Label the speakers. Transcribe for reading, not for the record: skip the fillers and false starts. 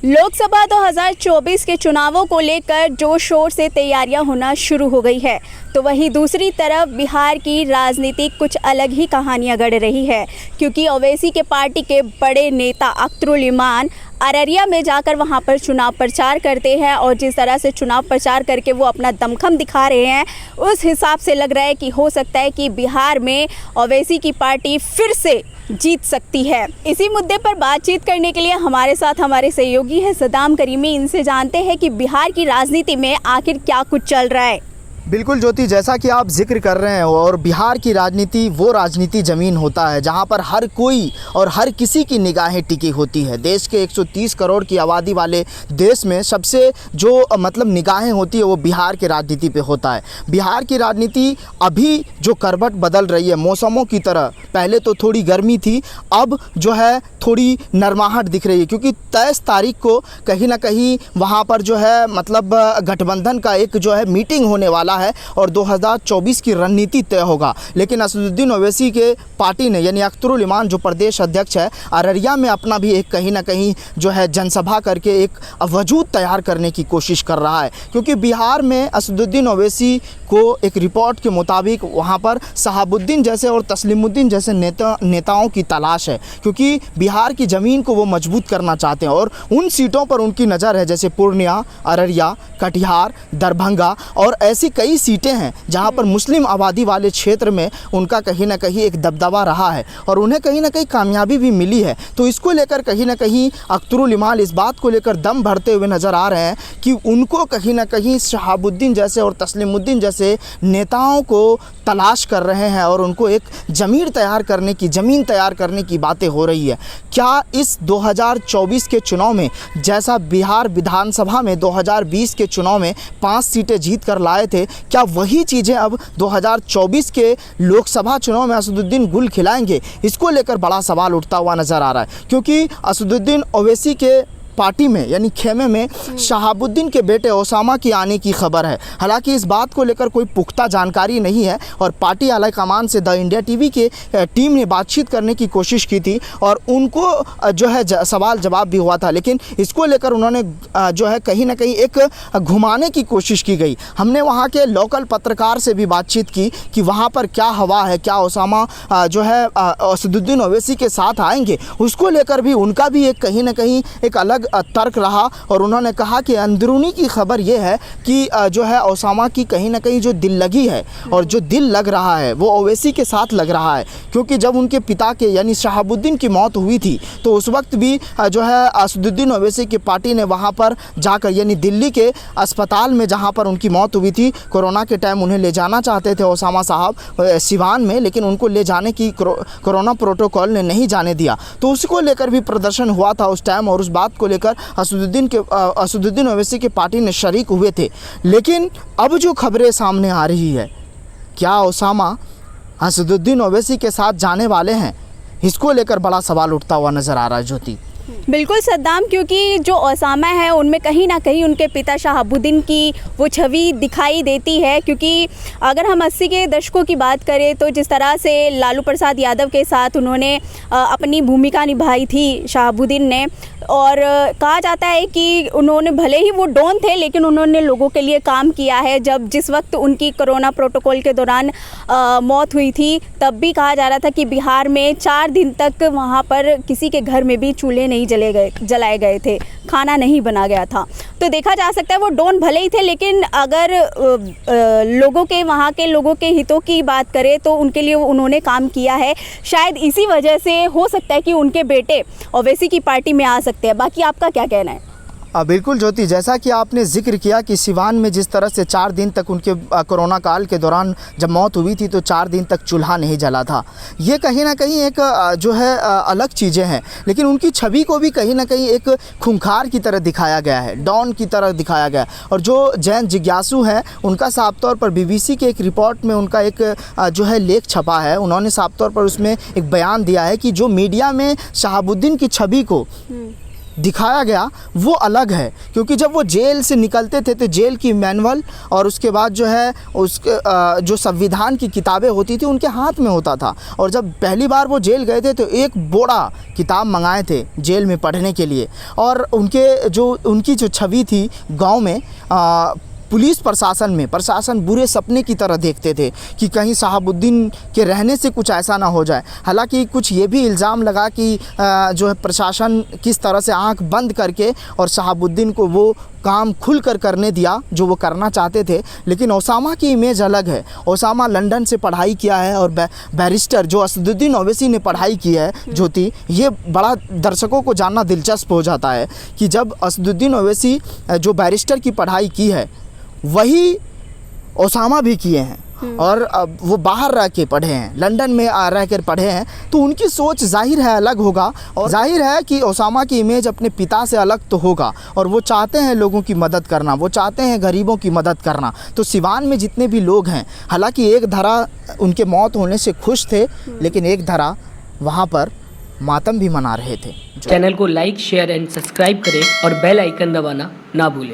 Speaker 1: लोकसभा 2024 के चुनावों को लेकर जोर शोर से तैयारियां होना शुरू हो गई है, तो वहीं दूसरी तरफ बिहार की राजनीति कुछ अलग ही कहानियां गढ़ रही है, क्योंकि ओवैसी के पार्टी के बड़े नेता अख्तरुल इमान अररिया में जाकर वहां पर चुनाव प्रचार करते हैं और जिस तरह से चुनाव प्रचार करके वो अपना दमखम दिखा रहे हैं, उस हिसाब से लग रहा है कि हो सकता है कि बिहार में ओवैसी की पार्टी फिर से जीत सकती है। इसी मुद्दे पर बातचीत करने के लिए हमारे साथ हमारे सहयोगी है सदाम करीमी। इनसे जानते हैं कि बिहार की राजनीति में आखिर क्या कुछ चल रहा है।
Speaker 2: बिल्कुल ज्योति, जैसा कि आप जिक्र कर रहे हैं, और बिहार की राजनीति वो राजनीति ज़मीन होता है जहां पर हर कोई और हर किसी की निगाहें टिकी होती है। देश के 130 करोड़ की आबादी वाले देश में सबसे जो निगाहें होती है वो बिहार की राजनीति पे होता है। बिहार की राजनीति अभी जो करवट बदल रही है मौसमों की तरह, पहले तो थोड़ी गर्मी थी, अब जो है थोड़ी नरमाहट दिख रही है, क्योंकि 23 तारीख को कहीं ना कहीं वहाँ पर जो है गठबंधन का एक जो है मीटिंग होने वाला है और 2024 की रणनीति तय होगा। लेकिन असदुद्दीन ओवैसी के पार्टी ने यानी अख्तरुल इमान जो प्रदेश अध्यक्ष है, अररिया में अपना भी एक कहीं ना कहीं जो है जनसभा करके एक वजूद तैयार करने की कोशिश कर रहा है, क्योंकि बिहार में असदुद्दीन ओवैसी को एक रिपोर्ट के मुताबिक वहाँ पर शहाबुद्दीन जैसे और तस्लीमुद्दीन जैसे नेताओं की तलाश है, क्योंकि बिहार की ज़मीन को वो मजबूत करना चाहते हैं और उन सीटों पर उनकी नज़र है, जैसे पूर्णिया, अररिया, कटिहार, दरभंगा और ऐसी कई सीटें हैं जहां पर मुस्लिम आबादी वाले क्षेत्र में उनका कहीं ना कहीं एक दबदबा रहा है और उन्हें कहीं ना कहीं कामयाबी भी मिली है। तो इसको लेकर कहीं ना कहीं अख्तरुल इमान इस बात को लेकर दम भरते हुए नज़र आ रहे हैं कि उनको कहीं ना कहीं शहाबुद्दीन जैसे और तस्लीमुद्दीन जैसे नेताओं को तलाश कर रहे हैं और उनको एक ज़मीन तैयार करने की बातें हो रही है। क्या इस 2024 के चुनाव में, जैसा बिहार विधानसभा में 2020 के चुनाव में 5 सीटें जीत कर लाए थे, क्या वही चीज़ें अब 2024 के लोकसभा चुनाव में असदुद्दीन गुल खिलाएंगे? इसको लेकर बड़ा सवाल उठता हुआ नज़र आ रहा है, क्योंकि असदुद्दीन ओवैसी के पार्टी में यानी खेमे में शहाबुद्दीन के बेटे ओसामा की आने की खबर है। हालांकि इस बात को लेकर कोई पुख्ता जानकारी नहीं है और पार्टी हाईकमान से द इंडिया टीवी के टीम ने बातचीत करने की कोशिश की थी और उनको जो है सवाल जवाब भी हुआ था, लेकिन इसको लेकर उन्होंने जो है कहीं ना कहीं एक घुमाने की कोशिश की गई। हमने वहाँ के लोकल पत्रकार से भी बातचीत की कि वहाँ पर क्या हवा है, क्या ओसामा जो है असदुद्दीन ओवैसी के साथ आएंगे, उसको लेकर भी उनका भी एक कहीं ना कहीं एक अलग तर्क रहा और उन्होंने कहा कि अंदरूनी की खबर यह है कि जो है ओसामा की कहीं ना कहीं जो दिल लगी है और जो दिल लग रहा है वो ओवैसी के साथ लग रहा है, क्योंकि जब उनके पिता के यानी शहाबुद्दीन की मौत हुई थी तो उस वक्त भी जो है असदुद्दीन ओवैसी की पार्टी ने वहाँ पर जाकर यानी दिल्ली के अस्पताल में जहाँ पर उनकी मौत हुई थी, कोरोना के टाइम उन्हें ले जाना चाहते थे ओसामा साहब सिवान में, लेकिन उनको ले जाने की कोरोना प्रोटोकॉल ने नहीं जाने दिया। तो उसको लेकर भी प्रदर्शन हुआ था उस टाइम और उस बात को लेकर असदुद्दीन ओवैसी के पार्टी ने शरीक हुए थे। लेकिन अब जो खबरें सामने आ रही है, क्या ओसामा असदुद्दीन ओवैसी के साथ जाने वाले हैं, इसको लेकर बड़ा सवाल उठता हुआ नजर आ रहा है ज्योति।
Speaker 1: बिल्कुल सद्दाम, क्योंकि जो ओसामा है उनमें कहीं ना कहीं उनके पिता शहाबुद्दीन की वो छवि दिखाई देती है, क्योंकि अगर हम 80 के दशकों की बात करें तो जिस तरह से लालू प्रसाद यादव के साथ उन्होंने अपनी भूमिका निभाई थी शहाबुद्दीन ने, और कहा जाता है कि उन्होंने भले ही वो डॉन थे लेकिन उन्होंने लोगों के लिए काम किया है। जिस वक्त उनकी कोरोना प्रोटोकॉल के दौरान मौत हुई थी तब भी कहा जा रहा था कि बिहार में 4 दिन तक वहाँ पर किसी के घर में भी चूल्हे नहीं जलाए गए थे, खाना नहीं बना गया था। तो देखा जा सकता है वो डॉन भले ही थे, लेकिन अगर लोगों के वहाँ के लोगों के हितों की बात करें तो उनके लिए उन्होंने काम किया है। शायद इसी वजह से हो सकता है कि उनके बेटे ओवैसी की पार्टी में आ सकते हैं। बाकी आपका क्या कहना है?
Speaker 2: बिल्कुल ज्योति, जैसा कि आपने जिक्र किया कि सिवान में जिस तरह से 4 दिन तक उनके कोरोना काल के दौरान जब मौत हुई थी तो 4 दिन तक चूल्हा नहीं जला था, ये कहीं ना कहीं एक जो है अलग चीज़ें हैं, लेकिन उनकी छवि को भी कहीं ना कहीं एक खूंखार की तरह दिखाया गया है, डॉन की तरह दिखाया गया। और जो जैन जिज्ञासु हैं उनका साफ तौर पर BBC के एक रिपोर्ट में उनका एक जो है लेख छपा है, उन्होंने साफ तौर पर उसमें एक बयान दिया है कि जो मीडिया में शहाबुद्दीन की छवि को दिखाया गया वो अलग है, क्योंकि जब वो जेल से निकलते थे तो जेल की मैनुअल और उसके बाद जो है उसके जो संविधान की किताबें होती थी उनके हाथ में होता था। और जब पहली बार वो जेल गए थे तो एक बोरा किताब मंगाए थे जेल में पढ़ने के लिए, और उनकी जो छवि थी गांव में पुलिस प्रशासन बुरे सपने की तरह देखते थे कि कहीं शहाबुद्दीन के रहने से कुछ ऐसा ना हो जाए। हालांकि कुछ ये भी इल्ज़ाम लगा कि जो है प्रशासन किस तरह से आंख बंद करके और शहाबुद्दीन को वो काम खुल कर करने दिया जो वो करना चाहते थे। लेकिन ओसामा की इमेज अलग है। ओसामा लंदन से पढ़ाई किया है और बैरिस्टर जो असदुद्दीन ओवैसी ने पढ़ाई की है ज्योति, ये बड़ा दर्शकों को जानना दिलचस्प हो जाता है कि जब असदुद्दीन ओवैसी जो बैरिस्टर की पढ़ाई की है वही ओसामा भी किए हैं और अब वो बाहर रह के पढ़े हैं, लंदन में रह कर पढ़े हैं, तो उनकी सोच जाहिर है अलग होगा। और जाहिर है कि ओसामा की इमेज अपने पिता से अलग तो होगा और वो चाहते हैं लोगों की मदद करना, वो चाहते हैं गरीबों की मदद करना। तो सिवान में जितने भी लोग हैं, हालांकि एक धरा उनके मौत होने से खुश थे, लेकिन एक धरा वहाँ पर मातम भी मना रहे थे।
Speaker 3: चैनल को लाइक, शेयर एंड सब्सक्राइब करें और बेल आइकन दबाना ना भूलें।